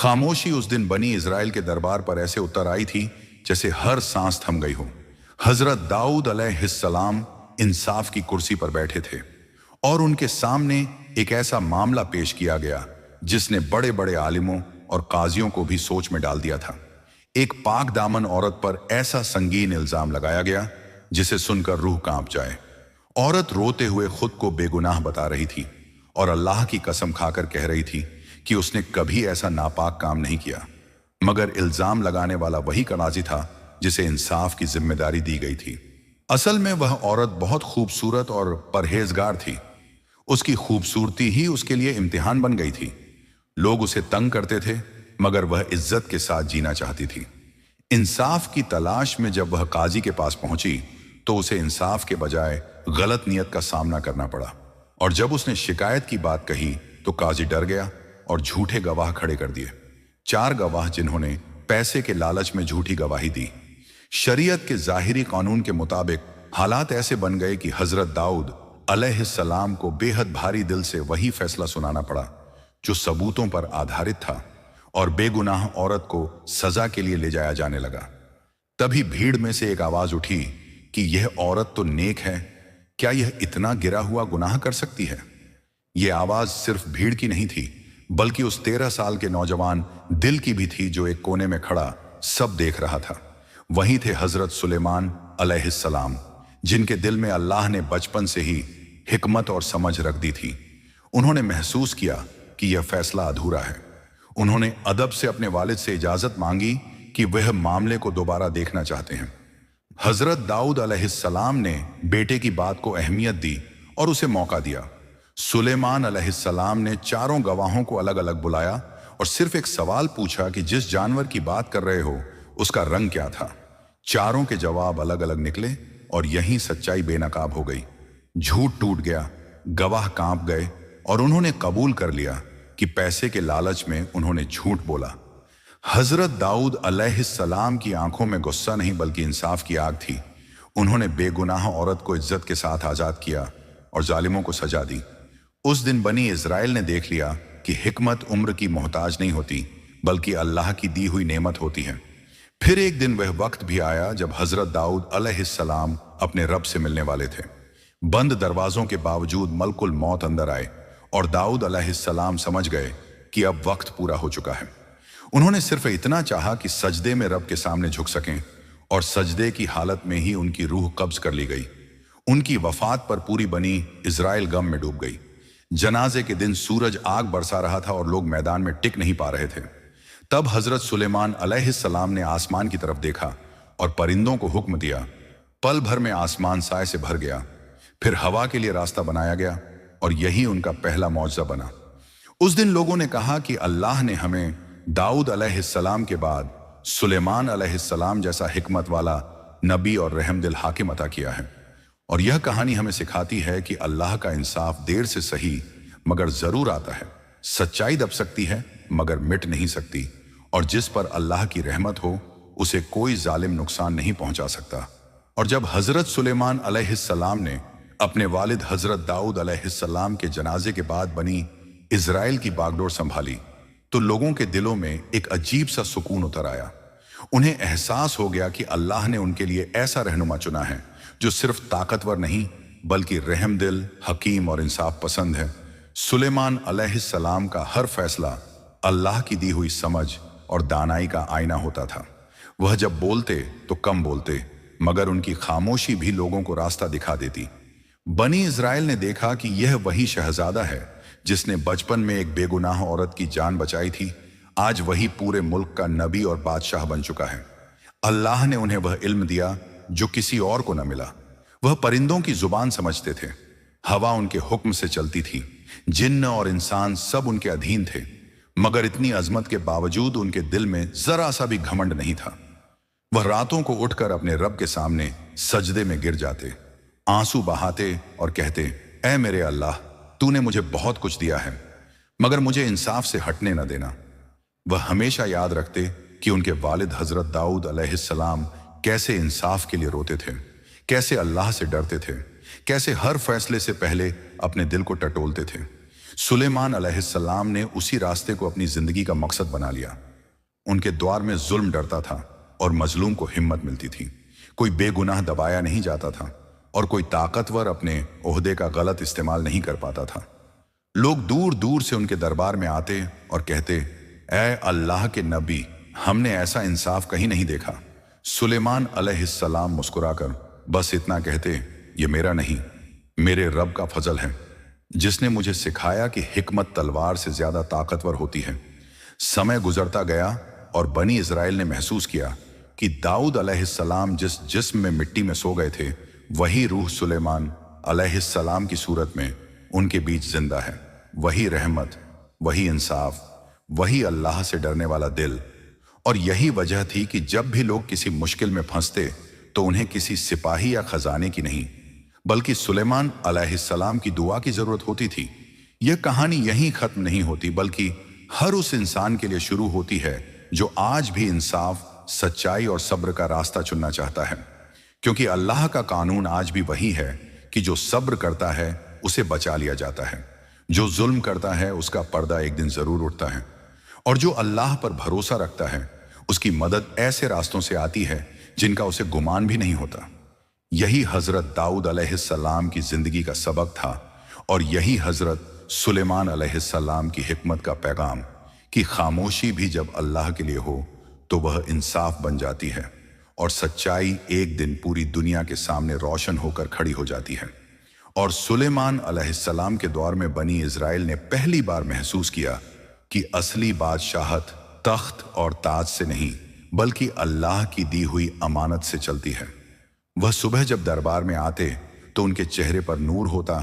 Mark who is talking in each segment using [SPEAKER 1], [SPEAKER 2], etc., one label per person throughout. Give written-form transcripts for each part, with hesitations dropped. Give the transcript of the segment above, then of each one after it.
[SPEAKER 1] खामोशी उस दिन बनी इज़राइल के दरबार पर ऐसे उतर आई थी जैसे हर सांस थम गई हो। हजरत दाऊद अलैहिस्सलाम इंसाफ की कुर्सी पर बैठे थे और उनके सामने एक ऐसा मामला पेश किया गया जिसने बड़े बड़े आलिमों और काजियों को भी सोच में डाल दिया था। एक पाक दामन औरत पर ऐसा संगीन इल्जाम लगाया गया जिसे सुनकर रूह कांप जाए। औरत रोते हुए खुद को बेगुनाह बता रही थी और अल्लाह की कसम खाकर कह रही थी कि उसने कभी ऐसा नापाक काम नहीं किया, मगर इल्जाम लगाने वाला वही काजी था जिसे इंसाफ की जिम्मेदारी दी गई थी। असल में वह औरत बहुत खूबसूरत और परहेजगार थी। उसकी खूबसूरती ही उसके लिए इम्तिहान बन गई थी। लोग उसे तंग करते थे मगर वह इज्जत के साथ जीना चाहती थी। इंसाफ की तलाश में जब वह काजी के पास पहुंची तो उसे इंसाफ के बजाय गलत नियत का सामना करना पड़ा, और जब उसने शिकायत की बात कही तो काजी डर गया और झूठे गवाह खड़े कर दिए। 4 गवाह जिन्होंने पैसे के लालच में झूठी गवाही दी। शरीयत के ज़ाहिरी कानून के मुताबिक हालात ऐसे बन गए कि हजरत दाऊद अलैहिस्सलाम को बेहद भारी दिल से वही फैसला सुनाना पड़ा जो सबूतों पर आधारित था, और बेगुनाह औरत को सजा के लिए ले जाया जाने लगा। तभी भीड़ में से एक आवाज उठी कि यह औरत तो नेक है, क्या यह इतना गिरा हुआ गुनाह कर सकती है? यह आवाज सिर्फ भीड़ की नहीं थी, बल्कि उस 13 साल के नौजवान दिल की भी थी जो एक कोने में खड़ा सब देख रहा था। वही थे हजरत सुलेमान अलैहिस्सलाम, जिनके दिल में अल्लाह ने बचपन से ही हिकमत और समझ रख दी थी। उन्होंने महसूस किया कि यह फैसला अधूरा है। उन्होंने अदब से अपने वालिद से इजाजत मांगी कि वह मामले को दोबारा देखना चाहते हैं। हजरत दाऊद अलैहिस्सलाम ने बेटे की बात को अहमियत दी और उसे मौका दिया। सुलेमान अलैहिस्सलाम ने 4 गवाहों को अलग अलग बुलाया और सिर्फ एक सवाल पूछा कि जिस जानवर की बात कर रहे हो उसका रंग क्या था। 4 के जवाब अलग अलग निकले और यहीं सच्चाई बेनकाब हो गई। झूठ टूट गया, गवाह कांप गए और उन्होंने कबूल कर लिया कि पैसे के लालच में उन्होंने झूठ बोला। हजरत दाऊद अलैहिस्सलाम की आंखों में गुस्सा नहीं बल्कि इंसाफ की आग थी। उन्होंने बेगुनाह औरत को इज्जत के साथ आजाद किया और जालिमों को सजा दी। उस दिन बनी इज़राइल ने देख लिया कि हिकमत उम्र की मोहताज नहीं होती बल्कि अल्लाह की दी हुई नेमत होती है। फिर एक दिन वह वक्त भी आया जब हजरत दाऊद अलैहिस्सलाम अपने रब से मिलने वाले थे। बंद दरवाजों के बावजूद मलकुल मौत अंदर आए और दाऊद अलैहिस्सलाम समझ गए कि अब वक्त पूरा हो चुका है। उन्होंने सिर्फ इतना चाहा कि सजदे में रब के सामने झुक सकें, और सजदे की हालत में ही उनकी रूह कब्ज कर ली गई। उनकी वफात पर पूरी बनी इज़राइल गम में डूब गई। जनाजे के दिन सूरज आग बरसा रहा था और लोग मैदान में टिक नहीं पा रहे थे। तब हजरत सुलेमान अलैहिस्सलाम ने आसमान की तरफ देखा और परिंदों को हुक्म दिया। पल भर में आसमान साए से भर गया। फिर हवा के लिए रास्ता बनाया गया और यही उनका पहला मौजज़ा बना। उस दिन लोगों ने कहा कि अल्लाह ने हमें दाऊद अलैहिस्सलाम के बाद सुलेमान अलैहिस्सलाम जैसा हिकमत वाला नबी और रहमदिल हाकिम अता किया है। और यह कहानी हमें सिखाती है कि अल्लाह का इंसाफ देर से सही मगर जरूर आता है। सच्चाई दब सकती है मगर मिट नहीं सकती, और जिस पर अल्लाह की रहमत हो उसे कोई जालिम नुकसान नहीं पहुंचा सकता। और जब हजरत सुलेमान अलैहिस्सलाम ने अपने वालिद हजरत दाऊद अलैहिस्सलाम के जनाजे के बाद बनी इज़राइल की बागडोर संभाली तो लोगों के दिलों में एक अजीब सा सुकून उतर आया। उन्हें एहसास हो गया कि अल्लाह ने उनके लिए ऐसा रहनुमा चुना है जो सिर्फ ताकतवर नहीं बल्कि रहमदिल, हकीम और इंसाफ पसंद है। सुलेमान अलैहिस्सलाम का हर फैसला अल्लाह की दी हुई समझ और दानाई का आईना होता था। वह जब बोलते तो कम बोलते, मगर उनकी खामोशी भी लोगों को रास्ता दिखा देती। बनी इज़राइल ने देखा कि यह वही शहजादा है जिसने बचपन में एक बेगुनाह औरत की जान बचाई थी। आज वही पूरे मुल्क का नबी और बादशाह बन चुका है। अल्लाह ने उन्हें वह इल्म दिया जो किसी और को न मिला। वह परिंदों की जुबान समझते थे, हवा उनके हुक्म से चलती थी, जिन्न और इंसान सब उनके अधीन थे, मगर इतनी अजमत के बावजूद उनके दिल में जरा सा भी घमंड नहीं था। वह रातों को उठकर अपने रब के सामने सजदे में गिर जाते, आंसू बहाते और कहते, ऐ मेरे अल्लाह, तूने मुझे बहुत कुछ दिया है मगर मुझे इंसाफ से हटने न देना। वह हमेशा याद रखते कि उनके वालिद हजरत दाऊद अलैहिस्सलाम कैसे इंसाफ के लिए रोते थे, कैसे अल्लाह से डरते थे, कैसे हर फैसले से पहले अपने दिल को टटोलते थे। सुलेमान अलैहिस्सलाम ने उसी रास्ते को अपनी जिंदगी का मकसद बना लिया। उनके द्वार में जुल्म डरता था और मजलूम को हिम्मत मिलती थी। कोई बेगुनाह दबाया नहीं जाता था और कोई ताकतवर अपने ओहदे का गलत इस्तेमाल नहीं कर पाता था। लोग दूर दूर से उनके दरबार में आते और कहते, ऐ अल्लाह के नबी, हमने ऐसा इंसाफ कहीं नहीं देखा। सुलेमान अलैहिस्सलाम मुस्कुराकर बस इतना कहते, ये मेरा नहीं, मेरे रब का फजल है, जिसने मुझे सिखाया कि हिकमत तलवार से ज्यादा ताकतवर होती है। समय गुजरता गया और बनी इजराइल ने महसूस किया कि दाऊद अलैहिस्सलाम जिस जिस्म में मिट्टी में सो गए थे, वही रूह सुलेमान अलैहिस्सलाम की सूरत में उनके बीच जिंदा है। वही रहमत, वही इंसाफ, वही अल्लाह से डरने वाला दिल। और यही वजह थी कि जब भी लोग किसी मुश्किल में फंसते तो उन्हें किसी सिपाही या खजाने की नहीं, बल्कि सुलेमान अलैहिस्सलाम की दुआ की जरूरत होती थी। यह कहानी यहीं खत्म नहीं होती, बल्कि हर उस इंसान के लिए शुरू होती है जो आज भी इंसाफ, सच्चाई और सब्र का रास्ता चुनना चाहता है। क्योंकि अल्लाह का कानून आज भी वही है कि जो सब्र करता है उसे बचा लिया जाता है, जो जुल्म करता है उसका पर्दा एक दिन जरूर उठता है, और जो अल्लाह पर भरोसा रखता है उसकी मदद ऐसे रास्तों से आती है जिनका उसे गुमान भी नहीं होता। यही हजरत दाऊद अलैहिस्सलाम की जिंदगी का सबक था, और यही हजरत सुलेमान अलैहिस्सलाम की हिकमत का पैगाम कि खामोशी भी जब अल्लाह के लिए हो तो वह इंसाफ बन जाती है और सच्चाई एक दिन पूरी दुनिया के सामने रोशन होकर खड़ी हो जाती है। और सुलेमान अलैहिस्सलाम के दौर में बनी इजराइल ने पहली बार महसूस किया कि असली बादशाहत तख्त और ताज से नहीं, बल्कि अल्लाह की दी हुई अमानत से चलती है। वह सुबह जब दरबार में आते तो उनके चेहरे पर नूर होता,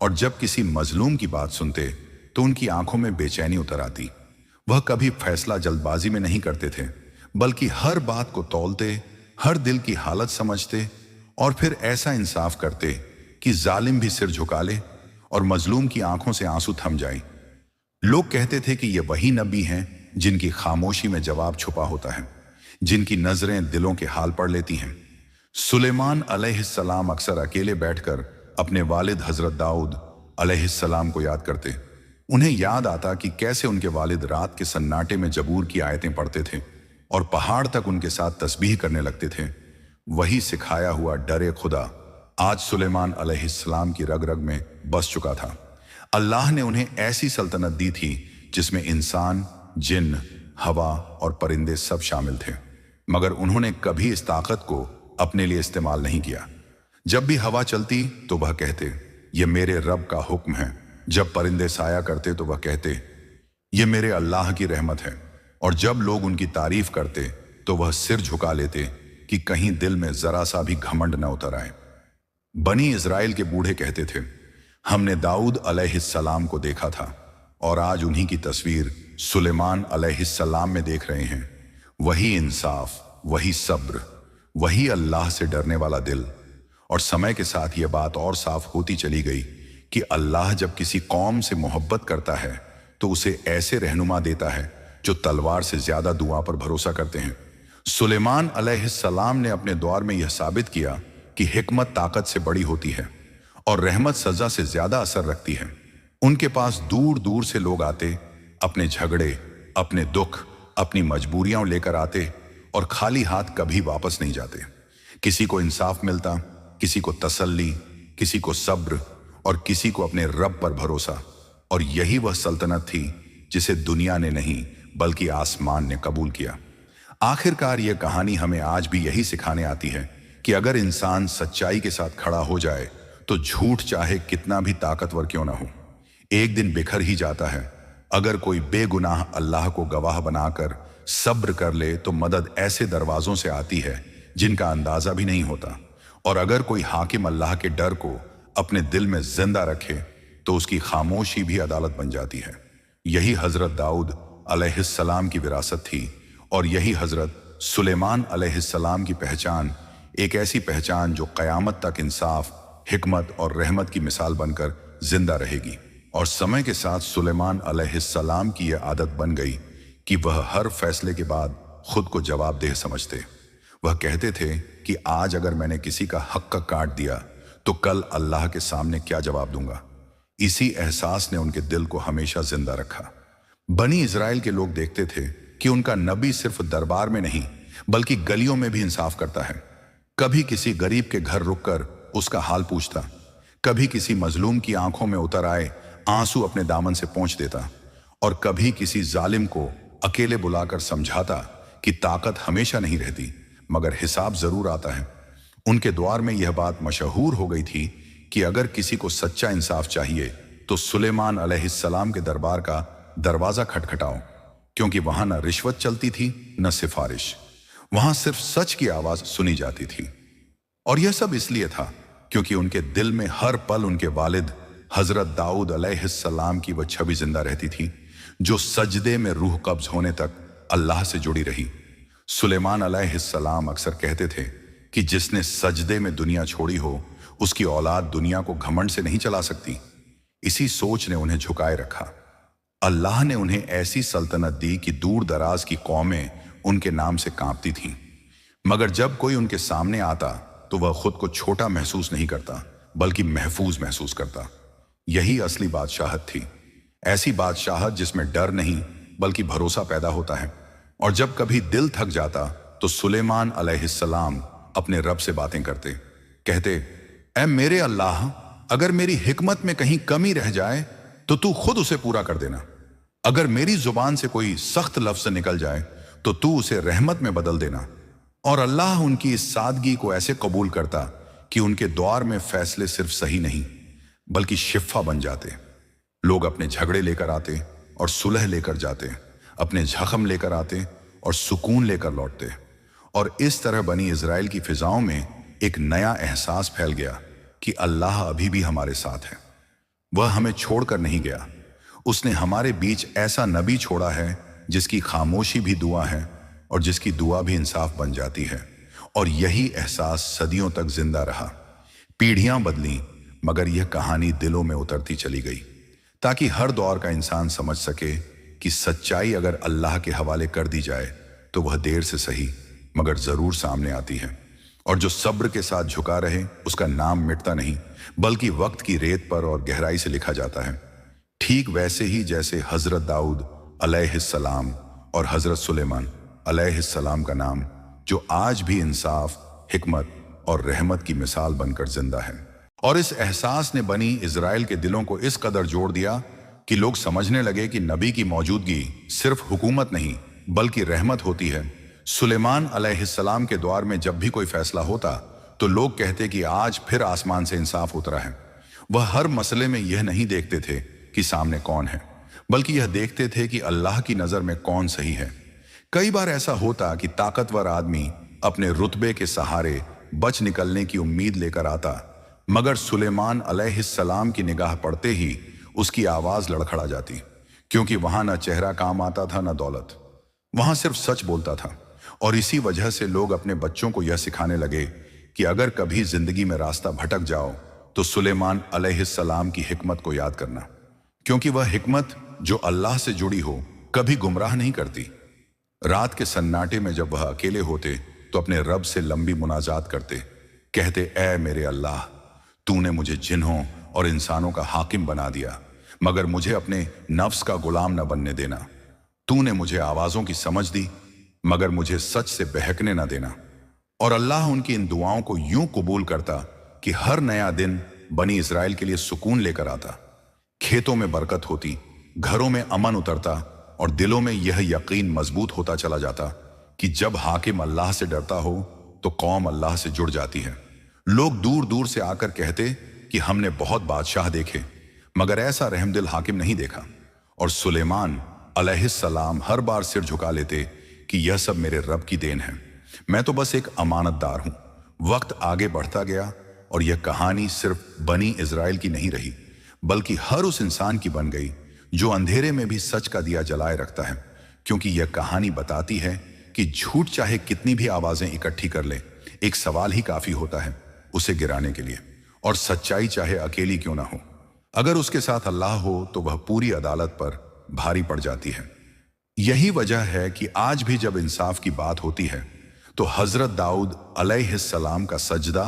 [SPEAKER 1] और जब किसी मजलूम की बात सुनते तो उनकी आंखों में बेचैनी उतर आती। वह कभी फैसला जल्दबाजी में नहीं करते थे, बल्कि हर बात को तौलते, हर दिल की हालत समझते और फिर ऐसा इंसाफ करते कि जालिम भी सिर झुका ले और मजलूम की आंखों से आंसू थम जाए। लोग कहते थे कि ये वही नबी हैं जिनकी खामोशी में जवाब छुपा होता है, जिनकी नजरें दिलों के हाल पढ़ लेती हैं। सुलेमान अलैहिस्सलाम अक्सर अकेले बैठकर अपने वालिद हजरत दाऊद अलैहिस्सलाम को याद करते। उन्हें याद आता कि कैसे उनके वालिद रात के सन्नाटे में जबूर की आयतें पढ़ते थे और पहाड़ तक उनके साथ तस्बीह करने लगते थे। वही सिखाया हुआ डरे खुदा आज सुलेमान अलैहिस्सलाम की रग रग में बस चुका था। अल्लाह ने उन्हें ऐसी सल्तनत दी थी जिसमें इंसान, जिन्न, हवा और परिंदे सब शामिल थे, मगर उन्होंने कभी इस ताकत को अपने लिए इस्तेमाल नहीं किया। जब भी हवा चलती तो वह कहते, ये मेरे रब का हुक्म है। जब परिंदे साया करते तो वह कहते, ये मेरे अल्लाह की रहमत है। और जब लोग उनकी तारीफ करते तो वह सिर झुका लेते कि कहीं दिल में जरा सा भी घमंड न उतर आए। बनी इजराइल के बूढ़े कहते थे, हमने दाऊद अलैहिस्सलाम को देखा था और आज उन्हीं की तस्वीर सुलेमान अलैहिस्सलाम में देख रहे हैं। वही इंसाफ, वही सब्र, वही अल्लाह से डरने वाला दिल। और समय के साथ यह बात और साफ होती चली गई कि अल्लाह जब किसी कौम से मोहब्बत करता है तो उसे ऐसे रहनुमा देता है जो तलवार से ज्यादा दुआ पर भरोसा करते हैं। सुलेमान अलैहिस्सलाम ने अपने दौर में यह साबित किया कि हिकमत ताकत से बड़ी होती है और रहमत सजा से ज्यादा असर रखती है। उनके पास दूर दूर से लोग आते, अपने झगड़े, अपने दुख, अपनी मजबूरियां लेकर आते और खाली हाथ कभी वापस नहीं जाते। किसी को इंसाफ मिलता, किसी को तसल्ली, किसी को सब्र और किसी को अपने रब पर भरोसा। और यही वह सल्तनत थी जिसे दुनिया ने नहीं बल्कि आसमान ने कबूल किया। आखिरकार यह कहानी हमें आज भी यही सिखाने आती है कि अगर इंसान सच्चाई के साथ खड़ा हो जाए तो झूठ चाहे कितना भी ताकतवर क्यों ना हो, एक दिन बिखर ही जाता है। अगर कोई बेगुनाह अल्लाह को गवाह बनाकर सब्र कर ले तो मदद ऐसे दरवाजों से आती है जिनका अंदाजा भी नहीं होता। और अगर कोई हाकिम अल्लाह के डर को अपने दिल में जिंदा रखे तो उसकी खामोशी भी अदालत बन जाती है। यही हजरत दाऊद अलैहिस्सलाम की विरासत थी और यही हजरत सुलेमान अलैहिस्सलाम की पहचान, एक ऐसी पहचान जो क़यामत तक इंसाफ, हिकमत और रहमत की मिसाल बनकर जिंदा रहेगी। और समय के साथ सुलेमान अलैहिस्सलाम की यह आदत बन गई कि वह हर फैसले के बाद खुद को जवाबदेह समझते। वह कहते थे कि आज अगर मैंने किसी का हक काट दिया तो कल अल्लाह के सामने क्या जवाब दूंगा। इसी एहसास ने उनके दिल को हमेशा जिंदा रखा। बनी इजराइल के लोग देखते थे कि उनका नबी सिर्फ दरबार में नहीं बल्कि गलियों में भी इंसाफ करता है। कभी किसी गरीब के घर रुककर उसका हाल पूछता, कभी किसी मजलूम की आंखों में उतर आए आंसू अपने दामन से पोंछ देता, और कभी किसी जालिम को अकेले बुलाकर समझाता कि ताकत हमेशा नहीं रहती मगर हिसाब जरूर आता है। उनके द्वार में यह बात मशहूर हो गई थी कि अगर किसी को सच्चा इंसाफ चाहिए तो सुलेमान अलैहिस्सलाम के दरबार का दरवाजा खटखटाओ, क्योंकि वहां न रिश्वत चलती थी न सिफारिश, वहां सिर्फ सच की आवाज सुनी जाती थी। और यह सब इसलिए था क्योंकि उनके दिल में हर पल उनके वालिद हजरत दाऊद अलैहिस्सलाम की वह छवि जिंदा रहती थी जो सजदे में रूह कब्ज होने तक अल्लाह से जुड़ी रही। सुलेमान अलैहिस्सलाम अक्सर कहते थे कि जिसने सजदे में दुनिया छोड़ी हो उसकी औलाद दुनिया को घमंड से नहीं चला सकती। इसी सोच ने उन्हें झुकाए रखा। अल्लाह ने उन्हें ऐसी सल्तनत दी कि दूर दराज की कौमें उनके नाम से कांपती थीं, मगर जब कोई उनके सामने आता तो वह खुद को छोटा महसूस नहीं करता बल्कि महफूज महसूस करता। यही असली बादशाहत थी, ऐसी बादशाहत जिसमें डर नहीं बल्कि भरोसा पैदा होता है। और जब कभी दिल थक जाता तो सुलेमान अलैहिस्सलाम अपने रब से बातें करते, कहते, ऐ मेरे अल्लाह, अगर मेरी हिकमत में कहीं कमी रह जाए तो तू खुद उसे पूरा कर देना। अगर मेरी जुबान से कोई सख्त लफ्ज निकल जाए तो तू उसे रहमत में बदल देना। और अल्लाह उनकी इस सादगी को ऐसे कबूल करता कि उनके द्वार में फैसले सिर्फ सही नहीं बल्कि शिफा बन जाते। लोग अपने झगड़े लेकर आते और सुलह लेकर जाते, अपने जख्म लेकर आते और सुकून लेकर लौटते। और इस तरह बनी इजराइल की फिजाओं में एक नया एहसास फैल गया कि अल्लाह अभी भी हमारे साथ है। वह हमें छोड़कर नहीं गया। उसने हमारे बीच ऐसा नबी छोड़ा है जिसकी खामोशी भी दुआ है और जिसकी दुआ भी इंसाफ बन जाती है। और यही एहसास सदियों तक जिंदा रहा। पीढ़ियां बदली मगर यह कहानी दिलों में उतरती चली गई, ताकि हर दौर का इंसान समझ सके कि सच्चाई अगर अल्लाह के हवाले कर दी जाए तो वह देर से सही मगर जरूर सामने आती है। और जो सब्र के साथ झुका रहे उसका नाम मिटता नहीं बल्कि वक्त की रेत पर और गहराई से लिखा जाता है। ठीक वैसे ही जैसे हजरत दाऊद अलैहिस्सलाम और हजरत सुलेमान अलैहिस्सलाम का नाम, जो आज भी इंसाफ, हिकमत और रहमत की मिसाल बनकर जिंदा है। और इस एहसास ने बनी इजराइल के दिलों को इस कदर जोड़ दिया कि लोग समझने लगे कि नबी की मौजूदगी सिर्फ हुकूमत नहीं बल्कि रहमत होती है। सुलेमान अलैहिस्सलाम के द्वार में जब भी कोई फैसला होता तो लोग कहते कि आज फिर आसमान से इंसाफ उतरा है। वह हर मसले में यह नहीं देखते थे कि सामने कौन है, बल्कि यह देखते थे कि अल्लाह की नजर में कौन सही है। कई बार ऐसा होता कि ताकतवर आदमी अपने रुतबे के सहारे बच निकलने की उम्मीद लेकर आता, मगर सुलेमान अलैहिस्सलाम की निगाह पड़ते ही उसकी आवाज लड़खड़ा जाती, क्योंकि वहां न चेहरा काम आता था न दौलत, वहां सिर्फ सच बोलता था। और इसी वजह से लोग अपने बच्चों को यह सिखाने लगे कि अगर कभी जिंदगी में रास्ता भटक जाओ तो सुलेमान अलैहिस्सलाम की हिकमत को याद करना, क्योंकि वह हिकमत जो अल्लाह से जुड़ी हो कभी गुमराह नहीं करती। रात के सन्नाटे में जब वह अकेले होते तो अपने रब से लंबी मुनाजात करते, कहते, ऐ मेरे अल्लाह, तूने मुझे जिन्हों और इंसानों का हाकिम बना दिया, मगर मुझे अपने नफ्स का गुलाम न बनने देना। तूने मुझे आवाजों की समझ दी मगर मुझे सच से बहकने न देना। और अल्लाह उनकी इन दुआओं को यूं कबूल करता कि हर नया दिन बनी इजराइल के लिए सुकून लेकर आता। खेतों में बरकत होती, घरों में अमन उतरता और दिलों में यह यकीन मजबूत होता चला जाता कि जब हाकिम अल्लाह से डरता हो तो कौम अल्लाह से जुड़ जाती है। लोग दूर दूर से आकर कहते कि हमने बहुत बादशाह देखे मगर ऐसा रहमदिल हाकिम नहीं देखा। और सुलेमान अलैहिस्सलाम हर बार सिर झुका लेते कि यह सब मेरे रब की देन है, मैं तो बस एक अमानतदार हूं। वक्त आगे बढ़ता गया और यह कहानी सिर्फ बनी इजराइल की नहीं रही बल्कि हर उस इंसान की बन गई जो अंधेरे में भी सच का दिया जलाए रखता है, क्योंकि यह कहानी बताती है कि झूठ चाहे कितनी भी आवाजें इकट्ठी कर ले, एक सवाल ही काफी होता है उसे गिराने के लिए। और सच्चाई चाहे अकेली क्यों ना हो, अगर उसके साथ अल्लाह हो तो वह पूरी अदालत पर भारी पड़ जाती है। यही वजह है कि आज भी जब इंसाफ की बात होती है तो हजरत दाऊद अलैहिस्सलाम का सजदा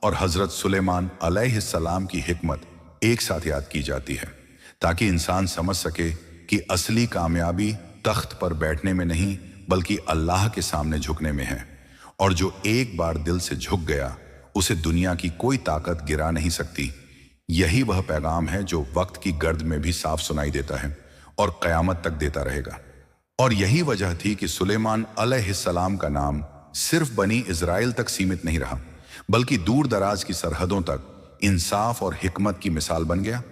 [SPEAKER 1] और हजरत सुलेमान अलैहिस्सलाम की हिकमत एक साथ याद की जाती है, ताकि इंसान समझ सके कि असली कामयाबी तख्त पर बैठने में नहीं बल्कि अल्लाह के सामने झुकने में है। और जो एक बार दिल से झुक गया उसे दुनिया की कोई ताकत गिरा नहीं सकती। यही वह पैगाम है जो वक्त की गर्द में भी साफ सुनाई देता है और क़यामत तक देता रहेगा। और यही वजह थी कि सुलेमान अलैहिस्सलाम का नाम सिर्फ बनी इज़राइल तक सीमित नहीं रहा, बल्कि दूर दराज की सरहदों तक इंसाफ और हिकमत की मिसाल बन गया।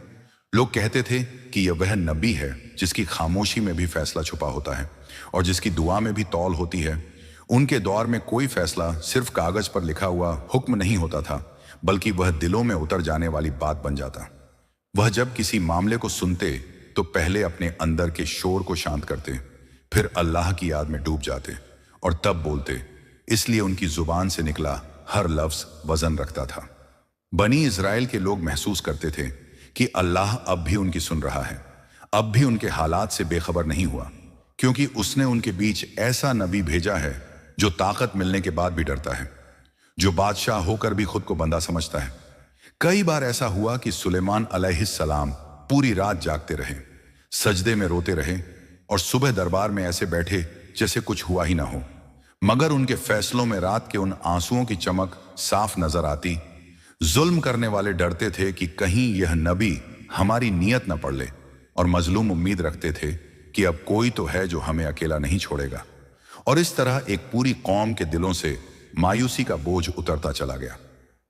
[SPEAKER 1] लोग कहते थे कि यह वह नबी है जिसकी खामोशी में भी फैसला छुपा होता है और जिसकी दुआ में भी तौल होती है। उनके दौर में कोई फैसला सिर्फ कागज पर लिखा हुआ हुक्म नहीं होता था, बल्कि वह दिलों में उतर जाने वाली बात बन जाता। वह जब किसी मामले को सुनते तो पहले अपने अंदर के शोर को शांत करते, फिर अल्लाह की याद में डूब जाते और तब बोलते। इसलिए उनकी जुबान से निकला हर लफ्ज वजन रखता था। बनी इज़राइल के लोग महसूस करते थे कि अल्लाह अब भी उनकी सुन रहा है, अब भी उनके हालात से बेखबर नहीं हुआ, क्योंकि उसने उनके बीच ऐसा नबी भेजा है जो ताकत मिलने के बाद भी डरता है, जो बादशाह होकर भी खुद को बंदा समझता है। कई बार ऐसा हुआ कि सुलेमान अलैहिस्सलाम पूरी रात जागते रहे, सजदे में रोते रहे और सुबह दरबार में ऐसे बैठे जैसे कुछ हुआ ही ना हो, मगर उनके फैसलों में रात के उन आंसुओं की चमक साफ नजर आती। जुल्म करने वाले डरते थे कि कहीं यह नबी हमारी नियत न पढ़ ले, और मजलूम उम्मीद रखते थे कि अब कोई तो है जो हमें अकेला नहीं छोड़ेगा। और इस तरह एक पूरी कौम के दिलों से मायूसी का बोझ उतरता चला गया।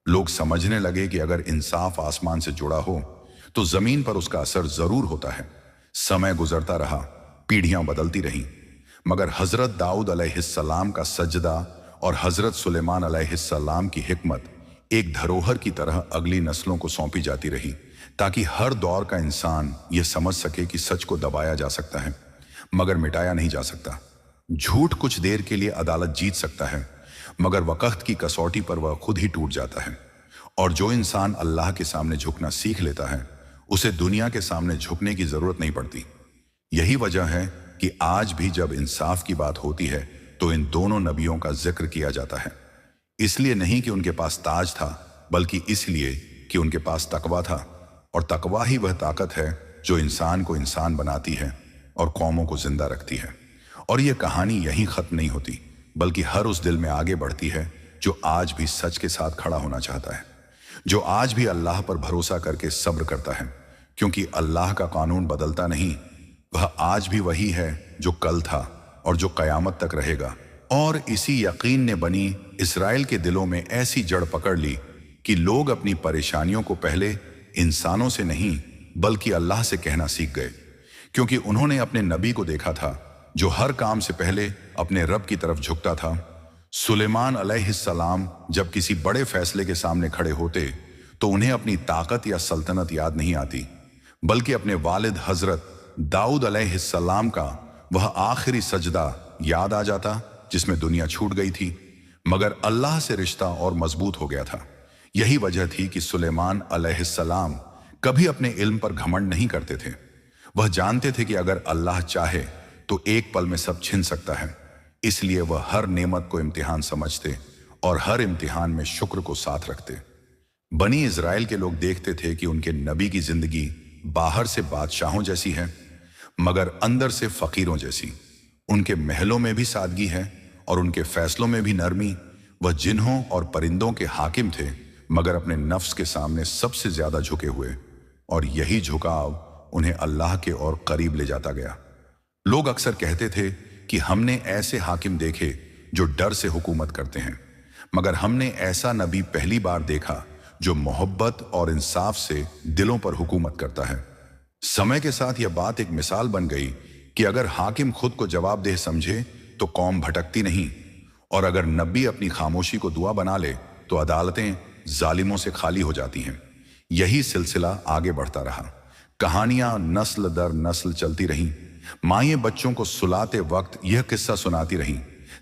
[SPEAKER 1] लोग समझने लगे कि अगर इंसाफ आसमान से जुड़ा हो तो जमीन पर उसका असर जरूर होता है। समय गुजरता रहा, पीढ़ियां बदलती रहीं, मगर हजरत दाऊद अलैहिस्सलाम का सजदा और हजरत सुलेमान अलैहिस्सलाम की हिकमत एक धरोहर की तरह अगली नस्लों को सौंपी जाती रही, ताकि हर दौर का इंसान यह समझ सके कि सच को दबाया जा सकता है मगर मिटाया नहीं जा सकता। झूठ कुछ देर के लिए अदालत जीत सकता है, मगर वक्त की कसौटी पर वह खुद ही टूट जाता है। और जो इंसान अल्लाह के सामने झुकना सीख लेता है उसे दुनिया के सामने झुकने की जरूरत नहीं पड़ती। यही वजह है कि आज भी जब इंसाफ की बात होती है तो इन दोनों नबियों का जिक्र किया जाता है, इसलिए नहीं कि उनके पास ताज था, बल्कि इसलिए कि उनके पास तकवा था। और तकवा ही वह ताकत है जो इंसान को इंसान बनाती है और कौमों को जिंदा रखती है। और यह कहानी यहीं खत्म नहीं होती, बल्कि हर उस दिल में आगे बढ़ती है जो आज भी सच के साथ खड़ा होना चाहता है, जो आज भी अल्लाह पर भरोसा करके सब्र करता है, क्योंकि अल्लाह का कानून बदलता नहीं, वह आज भी वही है जो कल था और जो कयामत तक रहेगा। और इसी यकीन ने बनी इस्राएल के दिलों में ऐसी जड़ पकड़ ली कि लोग अपनी परेशानियों को पहले इंसानों से नहीं बल्कि अल्लाह से कहना सीख गए, क्योंकि उन्होंने अपने नबी को देखा था जो हर काम से पहले अपने रब की तरफ झुकता था। सुलेमान अलैहिस्सलाम जब किसी बड़े फैसले के सामने खड़े होते तो उन्हें अपनी ताकत या सल्तनत याद नहीं आती, बल्कि अपने वालिद हजरत दाऊद अलैहिस्सलाम का वह आखिरी सजदा याद आ जाता जिसमें दुनिया छूट गई थी, मगर अल्लाह से रिश्ता और मजबूत हो गया था। यही वजह थी कि सुलेमान अलैहिस्सलाम कभी अपने इल्म पर घमंड नहीं करते थे। वह जानते थे कि अगर अल्लाह चाहे तो एक पल में सब छिन सकता है, इसलिए वह हर नेमत को इम्तिहान समझते और हर इम्तिहान में शुक्र को साथ रखते। बनी इज़राइल के लोग देखते थे कि उनके नबी की जिंदगी बाहर से बादशाहों जैसी है, मगर अंदर से फकीरों जैसी। उनके महलों में भी सादगी है और उनके फैसलों में भी नरमी। वह जिन्हों और परिंदों के हाकिम थे, मगर अपने नफ्स के सामने सबसे ज्यादा झुके हुए, और यही झुकाव उन्हें अल्लाह के और करीब ले जाता गया। लोग अक्सर कहते थे कि हमने ऐसे हाकिम देखे जो डर से हुकूमत करते हैं, मगर हमने ऐसा नबी पहली बार देखा जो मोहब्बत और इंसाफ से दिलों पर हुकूमत करता है। समय के साथ यह बात एक मिसाल बन गई कि अगर हाकिम खुद को जवाबदेह समझे तो कौम भटकती नहीं, और अगर नबी अपनी खामोशी को दुआ बना ले तो अदालतें जालिमों से खाली हो जाती हैं। यही सिलसिला आगे बढ़ता रहा। कहानियां नस्ल दर नस्ल चलती रहीं। माएं बच्चों को सुलाते वक्त यह किस्सा सुनाती रहीं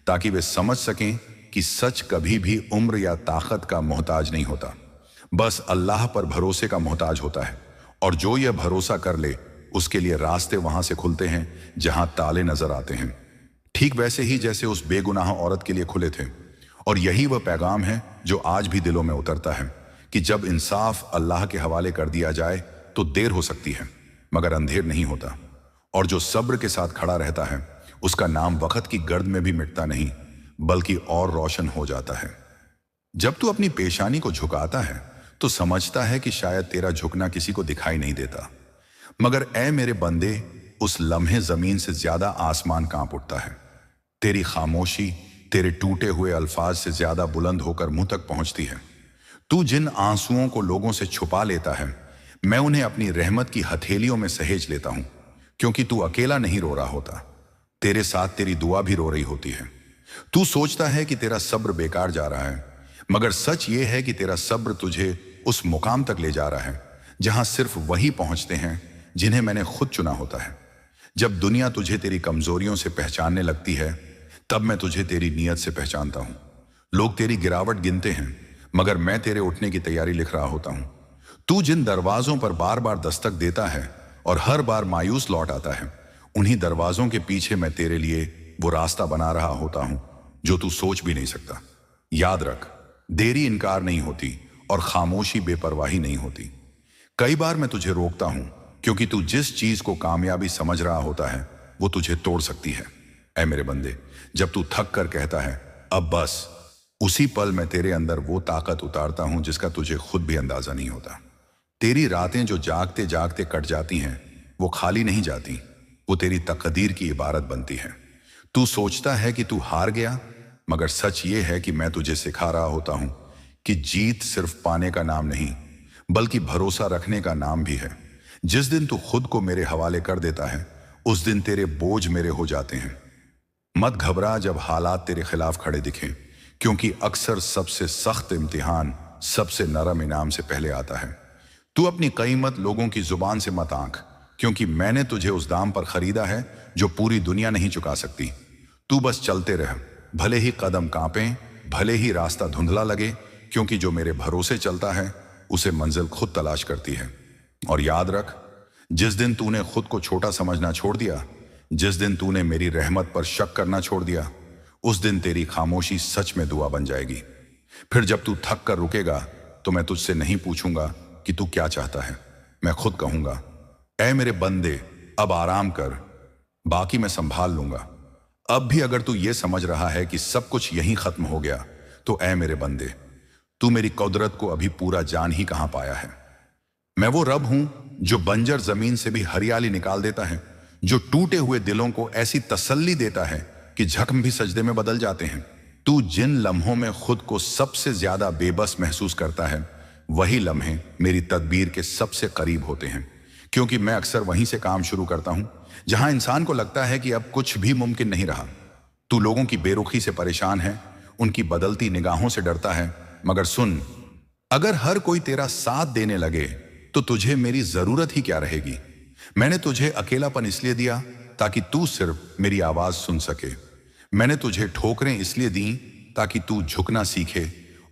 [SPEAKER 1] ताकि वे समझ सकें कि सच कभी भी उम्र या ताकत का मोहताज नहीं होता, बस अल्लाह पर भरोसे का मोहताज होता है। और जो यह भरोसा कर ले उसके लिए रास्ते वहां से खुलते हैं जहां ताले नजर आते हैं, ठीक वैसे ही जैसे उस बेगुनाह औरत के लिए खुले थे। और यही वह पैगाम है जो आज भी दिलों में उतरता है कि जब इंसाफ अल्लाह के हवाले कर दिया जाए तो देर हो सकती है मगर अंधेर नहीं होता, और जो सब्र के साथ खड़ा रहता है उसका नाम वक्त की गर्द में भी मिटता नहीं बल्कि और रोशन हो जाता है। जब तू अपनी पेशानी को झुकाता है तो समझता है कि शायद तेरा झुकना किसी को दिखाई नहीं देता, मगर ऐ मेरे बंदे, उस लम्हे जमीन से ज्यादा आसमान कांप उठता है। तेरी खामोशी तेरे टूटे हुए अल्फाज से ज्यादा बुलंद होकर मुंह तक पहुंचती है। तू जिन आंसुओं को लोगों से छुपा लेता है, मैं उन्हें अपनी रहमत की हथेलियों में सहेज लेता हूं, क्योंकि तू अकेला नहीं रो रहा होता, तेरे साथ तेरी दुआ भी रो रही होती है। तू सोचता है कि तेरा सब्र बेकार जा रहा है, मगर सच ये है कि तेरा सब्र तुझे उस मुकाम तक ले जा रहा है जहां सिर्फ वही पहुंचते हैं जिन्हें मैंने खुद चुना होता है। जब दुनिया तुझे तेरी कमजोरियों से पहचानने लगती है, तब मैं तुझे तेरी नीयत से पहचानता हूं। लोग तेरी गिरावट गिनते हैं, मगर मैं तेरे उठने की तैयारी लिख रहा होता हूं। तू जिन दरवाजों पर बार बार दस्तक देता है और हर बार मायूस लौट आता है, उन्हीं दरवाजों के पीछे मैं तेरे लिए वो रास्ता बना रहा होता हूं जो तू सोच भी नहीं सकता। याद रख, देरी इनकार नहीं होती और खामोशी बेपरवाही नहीं होती। कई बार मैं तुझे रोकता हूं क्योंकि तू जिस चीज को कामयाबी समझ रहा होता है वो तुझे तोड़ सकती है। ऐ मेरे बंदे, जब तू थक कर कहता है अब बस, उसी पल मैं तेरे अंदर वो ताकत उतारता हूं जिसका तुझे खुद भी अंदाजा नहीं होता। तेरी रातें जो जागते जागते कट जाती हैं वो खाली नहीं जाती, वो तेरी तकदीर की इबारत बनती है। तू सोचता है कि तू हार गया, मगर सच ये है कि मैं तुझे सिखा रहा होता हूं कि जीत सिर्फ पाने का नाम नहीं बल्कि भरोसा रखने का नाम भी है। जिस दिन तू खुद को मेरे हवाले कर देता है, उस दिन तेरे बोझ मेरे हो जाते हैं। मत घबरा जब हालात तेरे खिलाफ खड़े दिखें, क्योंकि अक्सर सबसे सख्त इम्तिहान सबसे नरम इनाम से पहले आता है। तू अपनी कीमत लोगों की जुबान से मत आंक, क्योंकि मैंने तुझे उस दाम पर खरीदा है जो पूरी दुनिया नहीं चुका सकती। तू बस चलते रह, भले ही कदम कांपें, भले ही रास्ता धुंधला लगे, क्योंकि जो मेरे भरोसे चलता है उसे मंजिल खुद तलाश करती है। और याद रख, जिस दिन तूने खुद को छोटा समझना छोड़ दिया, जिस दिन तूने मेरी रहमत पर शक करना छोड़ दिया, उस दिन तेरी खामोशी सच में दुआ बन जाएगी। फिर जब तू थक कर रुकेगा तो मैं तुझसे नहीं पूछूंगा कि तू क्या चाहता है, मैं खुद कहूंगा ऐ मेरे बंदे, अब आराम कर, बाकी मैं संभाल लूंगा। अब भी अगर तू ये समझ रहा है कि सब कुछ यहीं खत्म हो गया, तो ऐ मेरे बंदे, तू मेरी कुदरत को अभी पूरा जान ही कहां पाया है। मैं वो रब हूं जो बंजर जमीन से भी हरियाली निकाल देता है, जो टूटे हुए दिलों को ऐसी तसल्ली देता है कि जख्म भी सजदे में बदल जाते हैं। तू जिन लम्हों में खुद को सबसे ज्यादा बेबस महसूस करता है, वही लम्हे मेरी तदबीर के सबसे करीब होते हैं, क्योंकि मैं अक्सर वहीं से काम शुरू करता हूं जहां इंसान को लगता है कि अब कुछ भी मुमकिन नहीं रहा। तू लोगों की बेरुखी से परेशान है, उनकी बदलती निगाहों से डरता है, मगर सुन, अगर हर कोई तेरा साथ देने लगे तो तुझे मेरी जरूरत ही क्या रहेगी। मैंने तुझे अकेलापन इसलिए दिया ताकि तू सिर्फ मेरी आवाज सुन सके। मैंने तुझे ठोकरें इसलिए दी ताकि तू झुकना सीखे,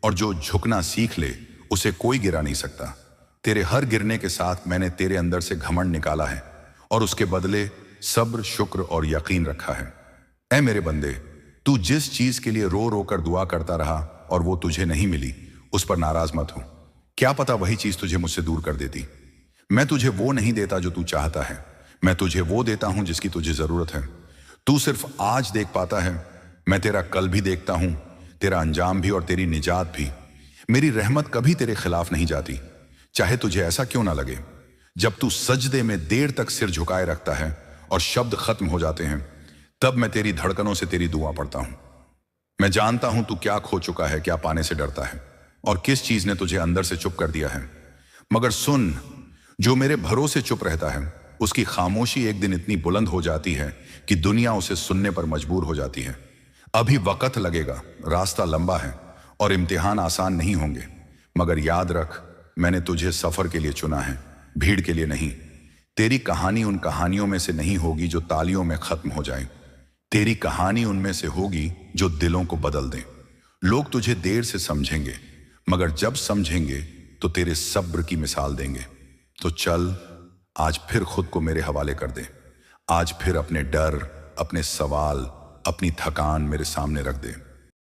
[SPEAKER 1] और जो झुकना सीख ले उसे कोई गिरा नहीं सकता। तेरे हर गिरने के साथ मैंने तेरे अंदर से घमंड निकाला है और उसके बदले सब्र, शुक्र और यकीन रखा है। ऐ मेरे बंदे, तू जिस चीज के लिए रो रो कर दुआ करता रहा और वो तुझे नहीं मिली, उस पर नाराज मत हो। क्या पता वही चीज तुझे मुझसे दूर कर देती। मैं तुझे वो नहीं देता जो तू चाहता है, मैं तुझे वो देता हूं जिसकी तुझे जरूरत है। तू सिर्फ आज देख पाता है, मैं तेरा कल भी देखता हूं, तेरा अंजाम भी और तेरी निजात भी। मेरी रहमत कभी तेरे खिलाफ नहीं जाती, चाहे तुझे ऐसा क्यों ना लगे। जब तू सजदे में देर तक सिर झुकाए रखता है और शब्द खत्म हो जाते हैं, तब मैं तेरी धड़कनों से तेरी दुआ पढ़ता हूं। मैं जानता हूं तू क्या खो चुका है, क्या पाने से डरता है और किस चीज ने तुझे अंदर से चुप कर दिया है। मगर सुन, जो मेरे भरोसे चुप रहता है उसकी खामोशी एक दिन इतनी बुलंद हो जाती है कि दुनिया उसे सुनने पर मजबूर हो जाती है। अभी वक्त लगेगा, रास्ता लंबा है और इम्तिहान आसान नहीं होंगे, मगर याद रख, मैंने तुझे सफर के लिए चुना है, भीड़ के लिए नहीं। तेरी कहानी उन कहानियों में से नहीं होगी जो तालियों में खत्म हो जाए। तेरी कहानी उनमें से होगी जो दिलों को बदल दे। लोग तुझे देर से समझेंगे, मगर जब समझेंगे तो तेरे सब्र की मिसाल देंगे। तो चल, आज फिर खुद को मेरे हवाले कर दे। आज फिर अपने डर, अपने सवाल, अपनी थकान मेरे सामने रख दे।